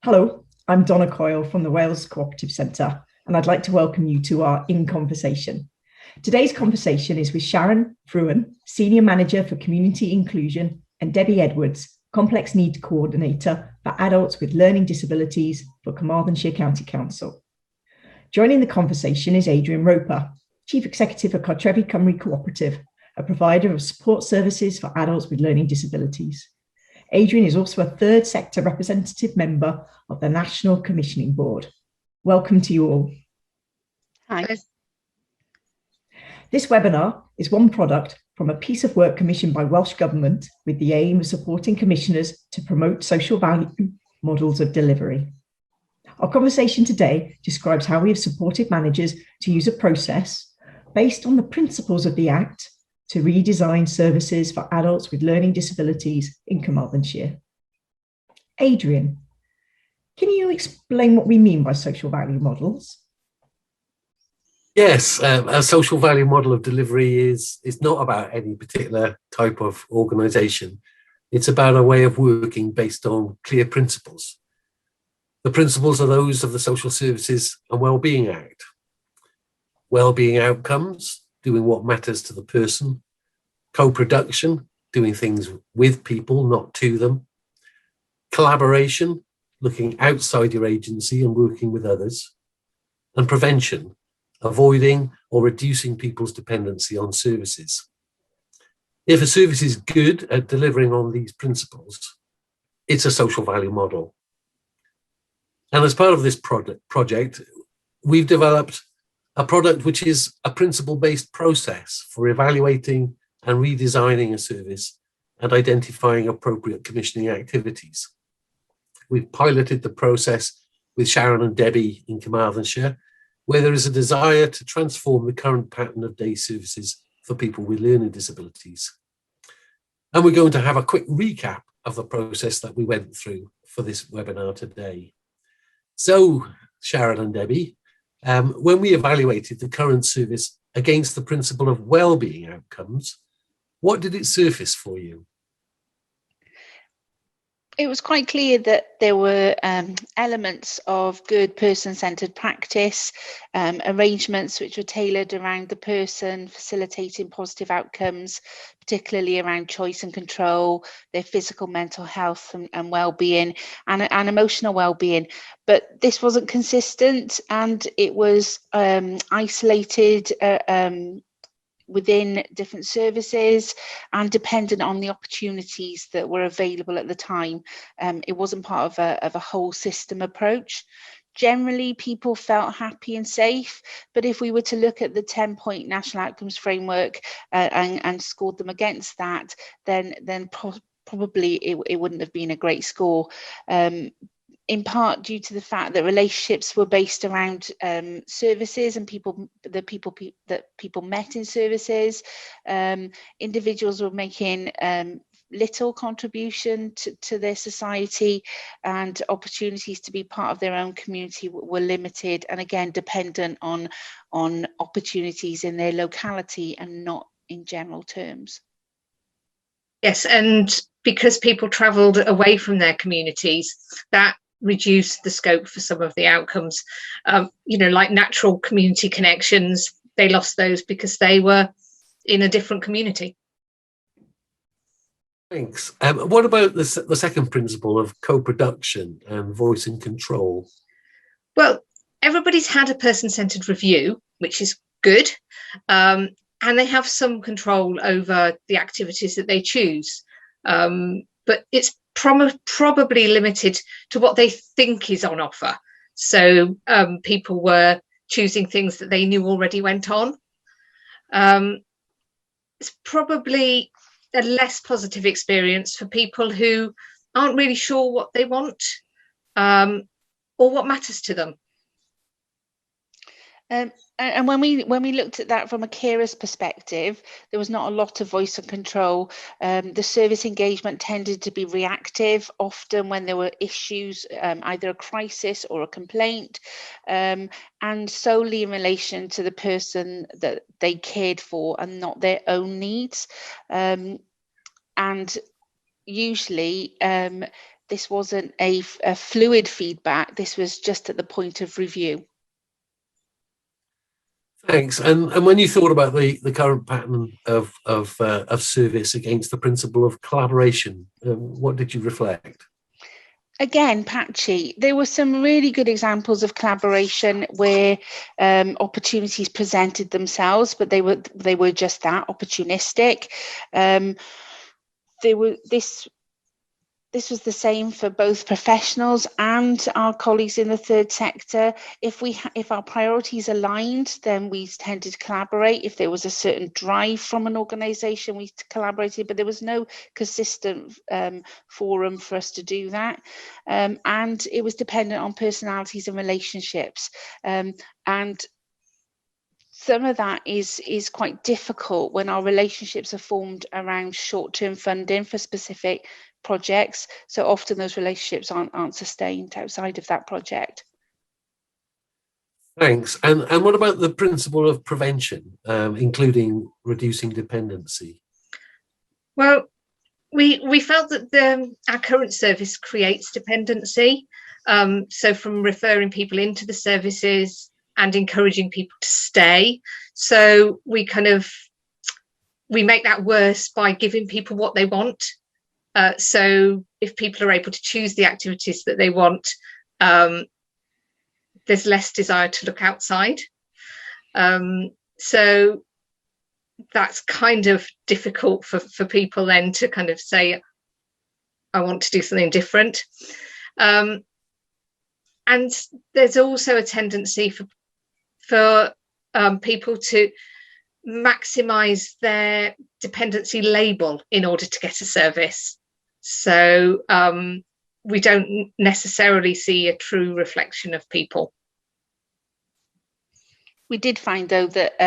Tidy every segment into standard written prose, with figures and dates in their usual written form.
Hello, I'm Donna Coyle from the Wales Co-operative Centre, and I'd like to welcome you to our In Conversation. Today's conversation is with Sharon Frewin, Senior Manager for Community Inclusion, and Debbie Edwards, Complex Needs Coordinator for Adults with Learning Disabilities for Carmarthenshire County Council. Joining the conversation is Adrian Roper, Chief Executive of Cartrefi Cymru Co-operative, a provider of support services for adults with learning disabilities. Adrian is also a third sector representative member of the National Commissioning Board. Welcome to you all. Hi. This webinar is one product from a piece of work commissioned by Welsh Government with the aim of supporting commissioners to promote social value models of delivery. Our conversation today describes how we have supported managers to use a process based on the principles of the Act to redesign services for adults with learning disabilities in Carmarthenshire. Adrian, can you explain what we mean by social value models? Yes, a social value model of delivery is not about any particular type of organisation. It's about a way of working based on clear principles. The principles are those of the Social Services and Wellbeing Act. Wellbeing outcomes, doing what matters to the person. Co-production, doing things with people, not to them. Collaboration, looking outside your agency and working with others. And prevention, avoiding or reducing people's dependency on services. If a service is good at delivering on these principles, it's a social value model. And as part of this project, we've developed a product which is a principle-based process for evaluating and redesigning a service and identifying appropriate commissioning activities. We've piloted the process with Sharon and Debbie in Carmarthenshire, where there is a desire to transform the current pattern of day services for people with learning disabilities. And we're going to have a quick recap of the process that we went through for this webinar today. So, Sharon and Debbie, when we evaluated the current service against the principle of wellbeing outcomes, what did it surface for you? It was quite clear that there were elements of good person-centred practice, arrangements which were tailored around the person, facilitating positive outcomes, particularly around choice and control, their physical, mental health and well-being and emotional well-being. But this wasn't consistent, and it was isolated within different services and dependent on the opportunities that were available at the time. It wasn't part of a whole system approach. Generally, people felt happy and safe, but if we were to look at the 10-point national outcomes framework and scored them against that, then probably it wouldn't have been a great score. In part due to the fact that relationships were based around services and that people met in services. Individuals were making little contribution to their society, and opportunities to be part of their own community were limited, and again dependent on opportunities in their locality and not in general terms. Yes, and because people travelled away from their communities, that reduce the scope for some of the outcomes, like natural community connections. They lost those because they were in a different community. Thanks. What about the second principle of co-production and voice and control? Well, everybody's had a person-centred review, which is good, and they have some control over the activities that they choose. But it's probably limited to what they think is on offer. So people were choosing things that they knew already went on. It's probably a less positive experience for people who aren't really sure what they want or what matters to them. And when we looked at that from a carer's perspective, there was not a lot of voice and control. The service engagement tended to be reactive, often when there were issues, either a crisis or a complaint, and solely in relation to the person that they cared for and not their own needs. And usually this wasn't a fluid feedback. This was just at the point of review. Thanks. And when you thought about the current pattern of service against the principle of collaboration, what did you reflect? Again, patchy. There were some really good examples of collaboration where opportunities presented themselves, but they were just that, opportunistic. This was the same for both professionals and our colleagues in the third sector. If our priorities aligned, then we tended to collaborate. If there was a certain drive from an organisation, we collaborated, but there was no consistent forum for us to do that. And it was dependent on personalities and relationships. And some of that is quite difficult when our relationships are formed around short-term funding for specific projects. So often those relationships aren't sustained outside of that project. Thanks. And what about the principle of prevention, including reducing dependency? Well, we felt that our current service creates dependency. So from referring people into the services and encouraging people to stay. So we make that worse by giving people what they want. So if people are able to choose the activities that they want, there's less desire to look outside. So that's kind of difficult for people then to kind of say, I want to do something different. And there's also a tendency for people to maximize their dependency label in order to get a service. So we don't necessarily see a true reflection of people. We did find, though, that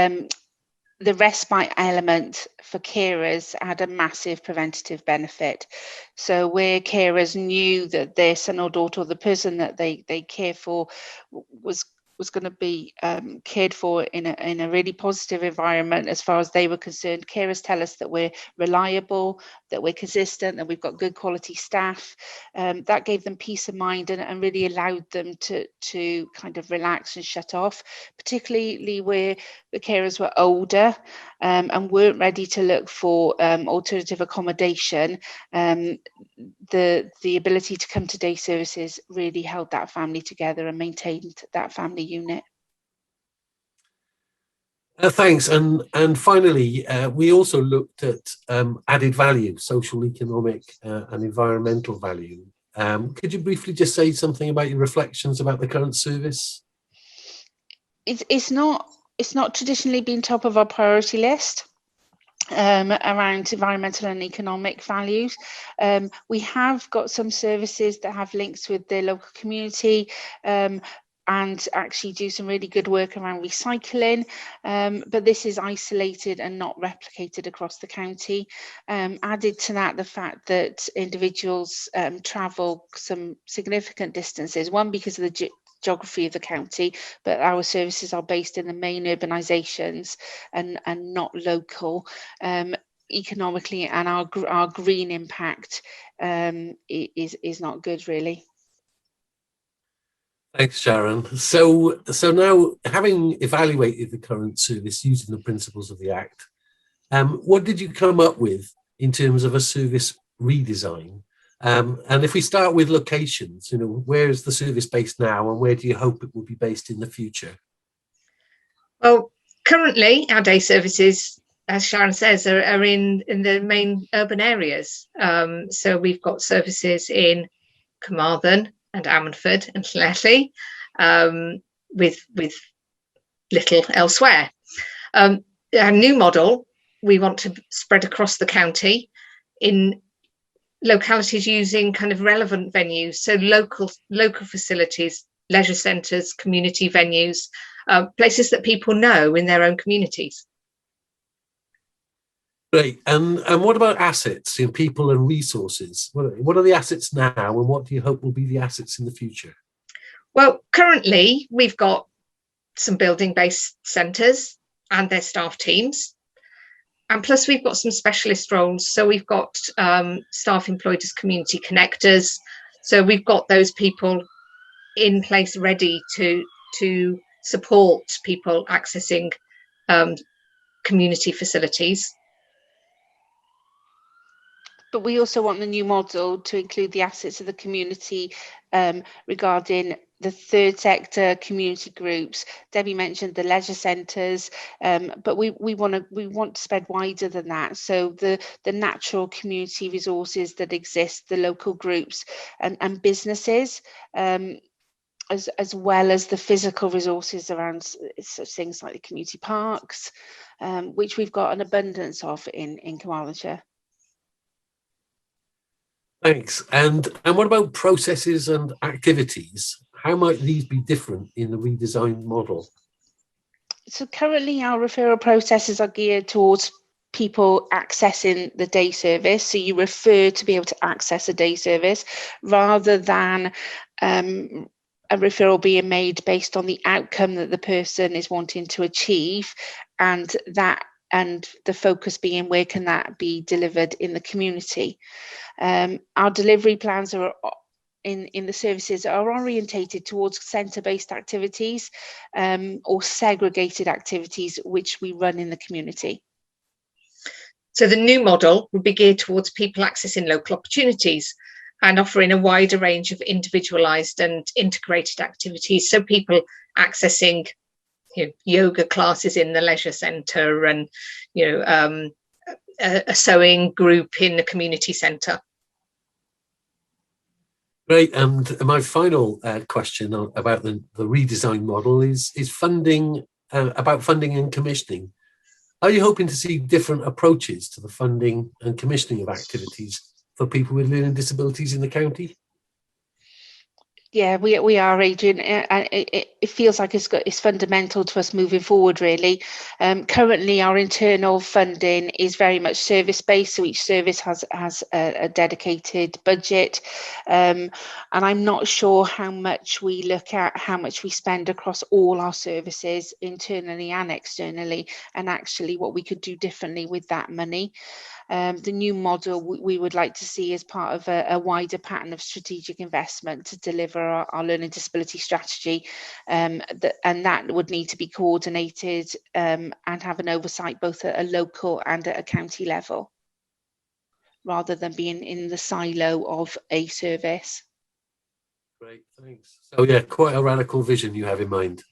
the respite element for carers had a massive preventative benefit. So where carers knew that their son or daughter, or the person that they care for, was going to be cared for in a really positive environment as far as they were concerned. Carers tell us that we're reliable, that we're consistent, that we've got good quality staff. That gave them peace of mind and really allowed them to kind of relax and shut off, particularly where the carers were older and weren't ready to look for alternative accommodation. The ability to come to day services really held that family together and maintained that family unit. Thanks. And finally, we also looked at added value, social, economic and environmental value. Could you briefly just say something about your reflections about the current service? It's not traditionally been top of our priority list. Around environmental and economic values. We have got some services that have links with the local community and actually do some really good work around recycling, but this is isolated and not replicated across the county. Added to that, the fact that individuals travel some significant distances, one because of the geography of the county, but our services are based in the main urbanisations and not local. Economically, and our green impact is not good, really. Thanks, Sharon. So now, having evaluated the current service using the principles of the Act, what did you come up with in terms of a service redesign? And if we start with locations, where is the service based now and where do you hope it will be based in the future? Well, currently our day services, as Sharon says, are in the main urban areas. So we've got services in Carmarthen and Ammanford and Llanelli, with little elsewhere. Our new model, we want to spread across the county in localities using kind of relevant venues, so local facilities, leisure centres, community venues, places that people know in their own communities. Great. And what about assets, people and resources? What are the assets now and what do you hope will be the assets in the future? Well, currently we've got some building-based centres and their staff teams. And plus we've got some specialist roles. So we've got staff employed as community connectors, So we've got those people in place ready to support people accessing community facilities. But we also want the new model to include the assets of the community regarding the third sector community groups. Debbie mentioned the leisure centres, but we want to spread wider than that. So the natural community resources that exist, the local groups and businesses, as well as the physical resources around such things like the community parks, which we've got an abundance of in Carmarthenshire. Thanks. And what about processes and activities? How might these be different in the redesigned model? So currently our referral processes are geared towards people accessing the day service. So you refer to be able to access a day service rather than a referral being made based on the outcome that the person is wanting to achieve, and the focus being where can that be delivered in the community. Our delivery plans are in the services are orientated towards centre-based activities or segregated activities which we run in the community. So the new model would be geared towards people accessing local opportunities and offering a wider range of individualised and integrated activities. So people accessing yoga classes in the leisure centre and a sewing group in the community centre. Great. And my final question about the redesign model is funding, about funding and commissioning. Are you hoping to see different approaches to the funding and commissioning of activities for people with learning disabilities in the county? Yeah, we are, Adrian. It feels like it's fundamental to us moving forward, really. Currently, our internal funding is very much service-based, so each service has a dedicated budget. And I'm not sure how much we look at, how much we spend across all our services, internally and externally, and actually what we could do differently with that money. The new model we would like to see as part of a wider pattern of strategic investment to deliver our learning disability strategy, and that would need to be coordinated and have an oversight both at a local and at a county level, rather than being in the silo of a service. Great, thanks. So yeah, quite a radical vision you have in mind.